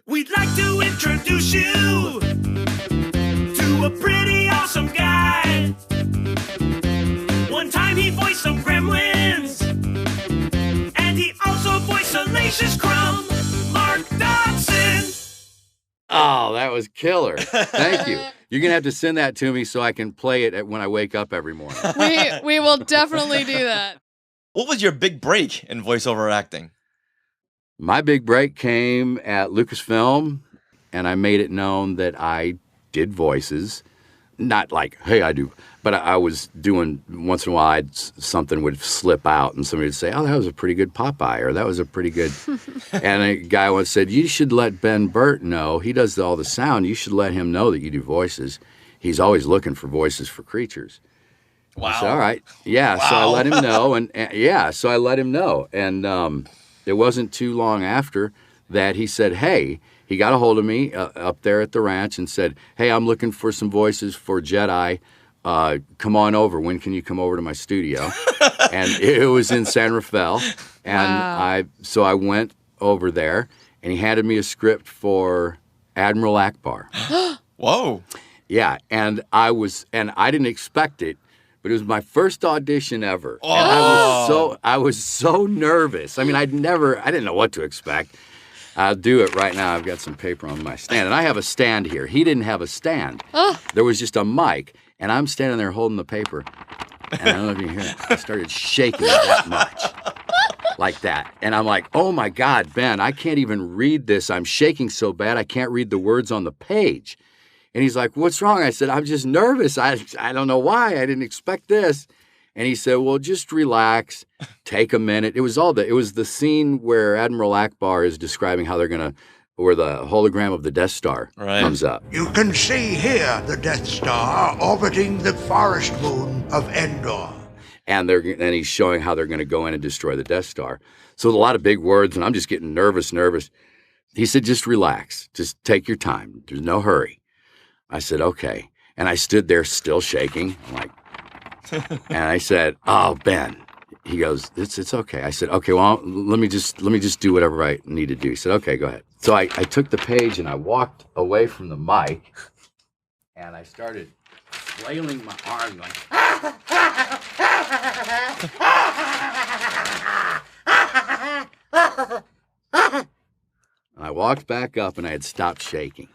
We'd like to introduce you to a pretty awesome guy. One time he voiced some Gremlins, and he also voiced Salacious Crumb, Mark Dodson. Oh, that was killer. Thank you. You're going to have to send that to me so I can play it when I wake up every morning. We will definitely do that. What was your big break in voiceover acting? My big break came at Lucasfilm, and I made it known that I did voices. Not like, hey, I do, but I was doing, once in a while, something would slip out, and somebody would say, oh, that was a pretty good Popeye, or that was a pretty good... And a guy once said, you should let Ben Burt know. He does all the sound. You should let him know that you do voices. He's always looking for voices for creatures. Wow. I said, all right. Yeah, wow. So I let him know, so I let him know. And it wasn't too long after that he said, hey, he got a hold of me up there at the ranch and said, hey, I'm looking for some voices for Jedi. Come on over. When can you come over to my studio? And it was in San Rafael. And wow. So I went over there, and he handed me a script for Admiral Ackbar. Whoa. Yeah, and I didn't expect it. But it was my first audition ever. Oh. And I was so nervous. I mean, I didn't know what to expect. I'll do it right now. I've got some paper on my stand. And I have a stand here. He didn't have a stand. Oh. There was just a mic. And I'm standing there holding the paper. And I don't know if you can hear it. I started shaking that much. Like that. And I'm like, oh my God, Ben, I can't even read this. I'm shaking so bad I can't read the words on the page. And he's like, what's wrong? I said, I'm just nervous. I don't know why. I didn't expect this. And he said, well, just relax. Take a minute. It was the scene where Admiral Ackbar is describing how where the hologram of the Death Star comes up. You can see here the Death Star orbiting the forest moon of Endor. And he's showing how they're going to go in and destroy the Death Star. So a lot of big words, and I'm just getting nervous. He said, just relax. Just take your time. There's no hurry. I said, okay. And I stood there still shaking. I'm like, and I said, oh, Ben. He goes, it's okay. I said, okay, well, let me just do whatever I need to do. He said, okay, go ahead. So I took the page and I walked away from the mic and I started flailing my arms like, and I walked back up and I had stopped shaking.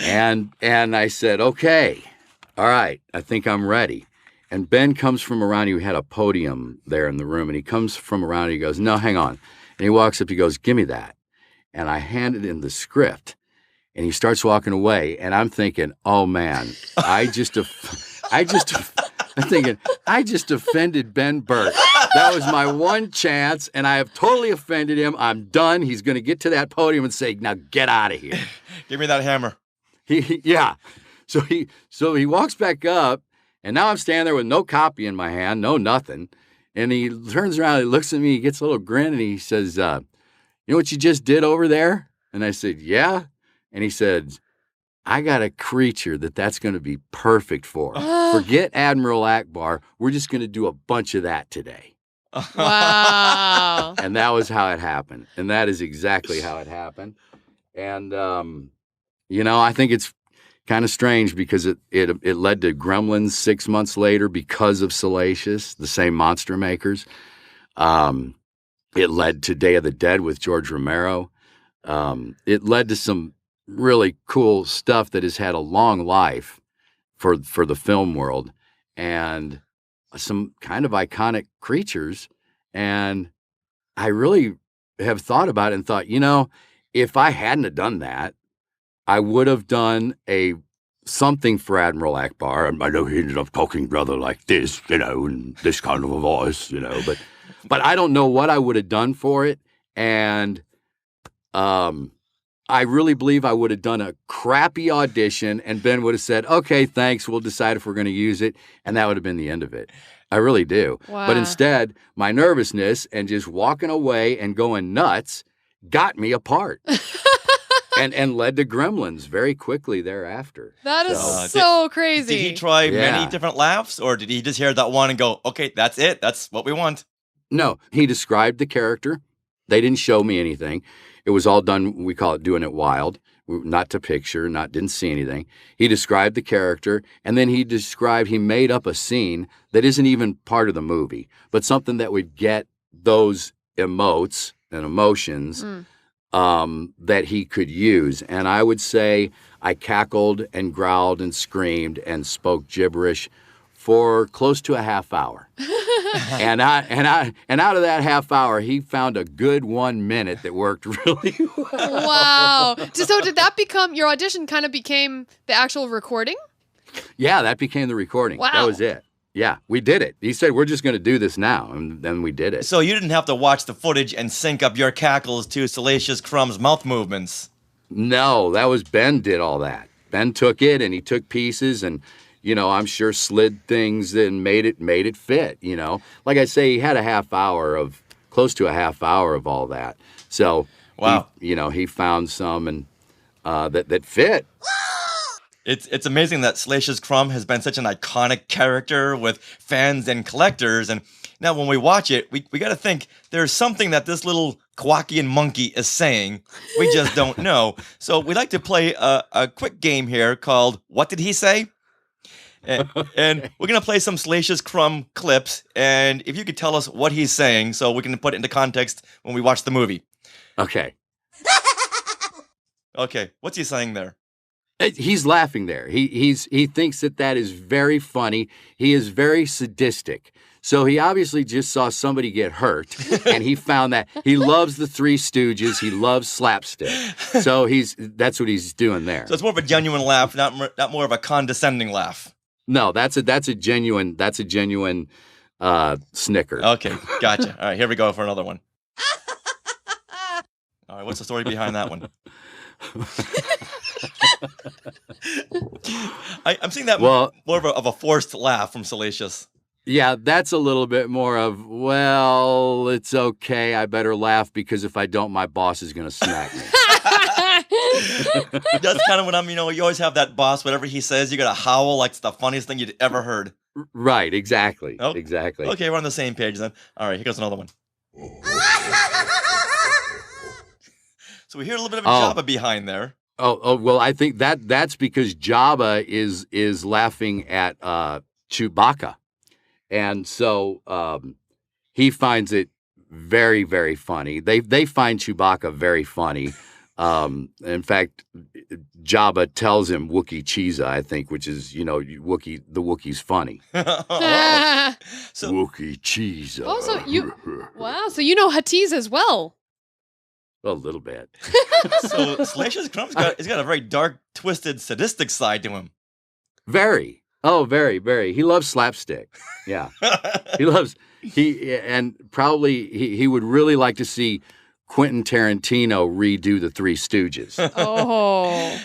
And I said, okay, all right, I think I'm ready. And Ben comes from around, he had a podium there in the room, and he comes from around, and he goes, no, hang on. And he walks up, he goes, give me that. And I handed him the script, and he starts walking away, and I'm thinking, oh man, I just offended Ben Burt. That was my one chance, and I have totally offended him. I'm done. He's going to get to that podium and say, now get out of here. Give me that hammer. Yeah. So he walks back up, and now I'm standing there with no copy in my hand, no nothing. And he turns around, he looks at me, he gets a little grin, and he says, you know what you just did over there? And I said, yeah. And he said, I got a creature that's going to be perfect for. Forget Admiral Ackbar. We're just going to do a bunch of that today. Wow. And that was how it happened. And that is exactly how it happened. And, I think it's kind of strange because it led to Gremlins 6 months later because of Salacious, the same monster makers. It led to Day of the Dead with George Romero. It led to some really cool stuff that has had a long life for the film world and some kind of iconic creatures. And I really have thought about it and thought, if I hadn't have done that, I would have done something for Admiral Ackbar. I know he ended up talking rather like this, and this kind of a voice, but I don't know what I would have done for it. And I really believe I would have done a crappy audition and Ben would have said, okay, thanks, we'll decide if we're going to use it. And that would have been the end of it. I really do. Wow. But instead, my nervousness and just walking away and going nuts got me a part. And led to Gremlins very quickly thereafter. That is so crazy. Did he try many different laughs, or did he just hear that one and go, okay, that's it, that's what we want? No, he described the character. They didn't show me anything. It was all done, we call it doing it wild, not to picture, didn't see anything. He described the character, and then he made up a scene that isn't even part of the movie, but something that would get those emotes and emotions that he could use. And I would say I cackled and growled and screamed and spoke gibberish for close to a half hour. and out of that half hour, he found a good 1 minute that worked really well. Wow. So did that become, your audition kind of became the actual recording? Yeah, that became the recording. Wow. That was it. Yeah, we did it. He said, we're just going to do this now. And then we did it. So you didn't have to watch the footage and sync up your cackles to Salacious Crumb's mouth movements. No, that was Ben did all that. Ben took it and he took pieces and, I'm sure slid things and made it fit, Like I say, he had close to a half hour of all that. So, wow. He found some and that fit. It's amazing that Salacious Crumb has been such an iconic character with fans and collectors. And now when we watch it, we got to think there's something that this little Kowakian monkey is saying. We just don't know. So we'd like to play a quick game here called What Did He Say? And we're going to play some Salacious Crumb clips. And if you could tell us what he's saying so we can put it into context when we watch the movie. Okay. Okay, what's he saying there? He's laughing there. He thinks that is very funny. He is very sadistic. So he obviously just saw somebody get hurt, and he found that he loves the Three Stooges. He loves slapstick. So that's what he's doing there. So it's more of a genuine laugh, not more of a condescending laugh. No, that's a genuine snicker. Okay, gotcha. All right, here we go for another one. All right, what's the story behind that one? I'm seeing that more of a forced laugh from Salacious. Yeah, that's a little bit more of, well, it's okay. I better laugh because if I don't, my boss is going to smack me. That's kind of what you always have that boss, whatever he says, you got to howl like it's the funniest thing you'd ever heard. Right, exactly. Oh, exactly. Okay, we're on the same page then. All right, here goes another one. So we hear a little bit of a Jabba behind there. Oh, well, I think that's because Jabba is laughing at Chewbacca. And so he finds it very, very funny. They find Chewbacca very funny. In fact, Jabba tells him Wookiee Cheesa, I think, which is, the Wookiee's funny. So, Wookiee Cheesa. Oh, so you know Hatiz as well. A little bit. So Salacious Crumb's got a very dark, twisted, sadistic side to him. Very. Oh, very, very. He loves slapstick. Yeah. he would really like to see Quentin Tarantino redo the Three Stooges. Oh.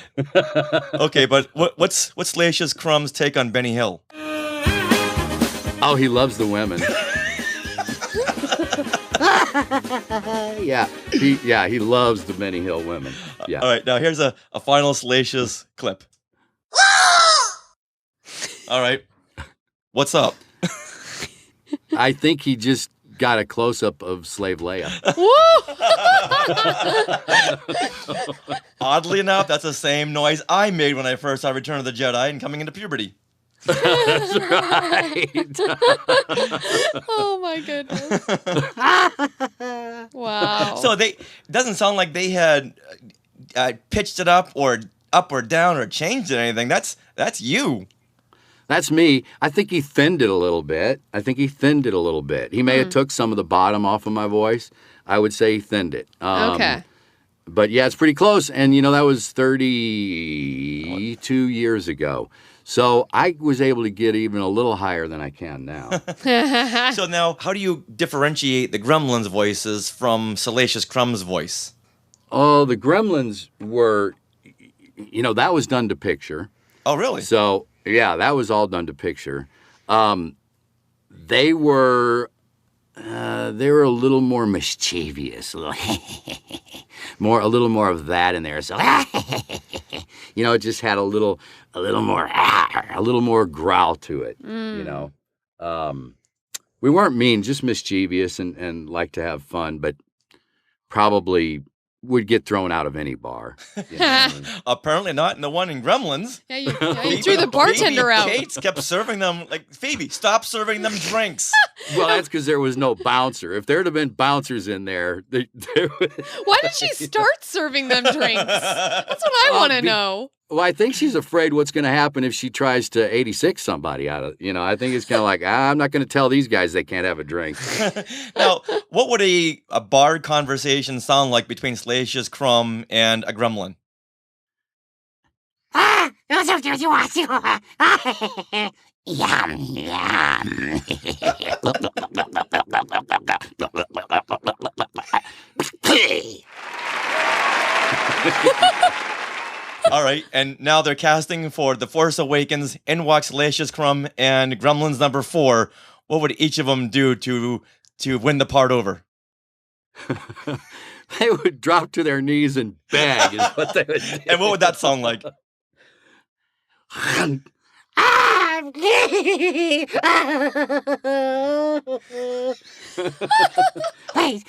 Okay, but what's Salacious Crumb's take on Benny Hill? Oh, he loves the women. He loves the Benny Hill women. Yeah. All right, now here's a final Salacious clip. All right, what's up? I think he just got a close-up of Slave Leia. Oddly enough, that's the same noise I made when I first saw Return of the Jedi and coming into puberty. That's right. Oh my goodness. Wow. So it doesn't sound like they had pitched it up or down or changed it or anything. That's you. That's me. I think he thinned it a little bit. He may have took some of the bottom off of my voice. I would say he thinned it. Okay. But yeah, it's pretty close. And that was 32 years ago. So I was able to get even a little higher than I can now. So now, how do you differentiate the Gremlins' voices from Salacious Crumb's voice? Oh, the Gremlins were, that was done to picture. Oh, really? So, yeah, that was all done to picture. They were a little more mischievous, a little more of that in there. So, it just had a little more growl to it. We weren't mean, just mischievous and like to have fun, but probably would get thrown out of any bar. You know? Apparently not in the one in Gremlins. Yeah, you threw the bartender Phoebe out. Cates kept serving them like Phoebe. Stop serving them drinks. Well, that's because there was no bouncer. If there'd have been bouncers in there, Why did she start serving them drinks? That's what I want to know. Well, I think she's afraid what's going to happen if she tries to 86 somebody out of, I think it's kind of like, I'm not going to tell these guys they can't have a drink. Now, what would a bar conversation sound like between Salacious Crumb and a gremlin? Yum, yum. All right, and now they're casting for The Force Awakens. In walks Salacious Crumb and Gremlins number 4. What would each of them do to win the part over? They would drop to their knees and beg is what they would do. And what would that sound like? Wait.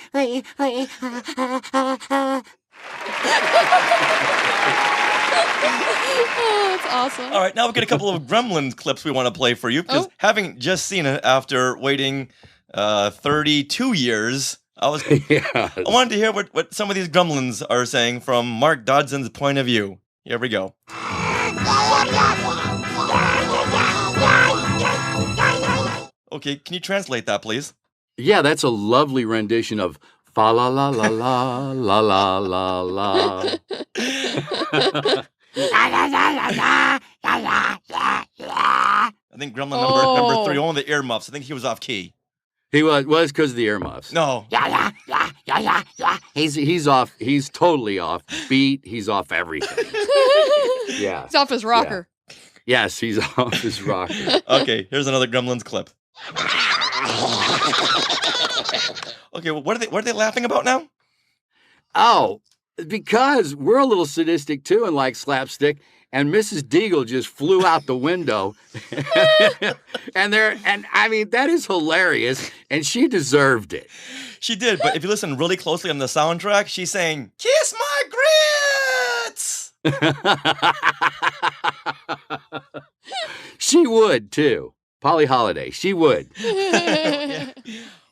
Oh, that's awesome. All right, now we've got a couple of Gremlins clips we want to play for you because having just seen it after waiting 32 years, I wanted to hear what some of these Gremlins are saying from Mark Dodson's point of view. Here we go. Okay, can you translate that, please? Yeah, that's a lovely rendition of fa la la la la la la la la. I think Gremlin number 3, one of the earmuffs. I think he was off key. He was because of the earmuffs. No. He's off. He's totally off beat. He's off everything. Yeah. He's off his rocker. Yeah. Yes, he's off his rocker. Okay, here's another Gremlins clip. Okay, well, what are they laughing about now? Oh, because we're a little sadistic too and like slapstick. And Mrs. Deagle just flew out the window. and I mean, that is hilarious. And she deserved it. She did, but if you listen really closely on the soundtrack, she's saying, "Kiss my grits!" She would too. Polly Holiday, she would. Yeah.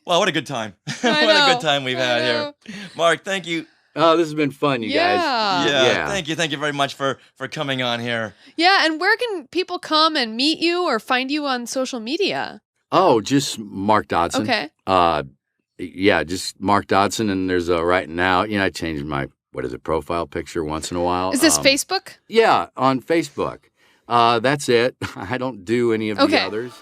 Wow, what a good time. What a good time we've had here. Mark, thank you. Oh, this has been fun, you guys. Yeah. Thank you very much for coming on here. Yeah, and where can people come and meet you or find you on social media? Oh, just Mark Dodson. Okay. Yeah, just Mark Dodson, and there's right now, I change my profile picture once in a while. Is this Facebook? Yeah, on Facebook. That's it. I don't do any of the others.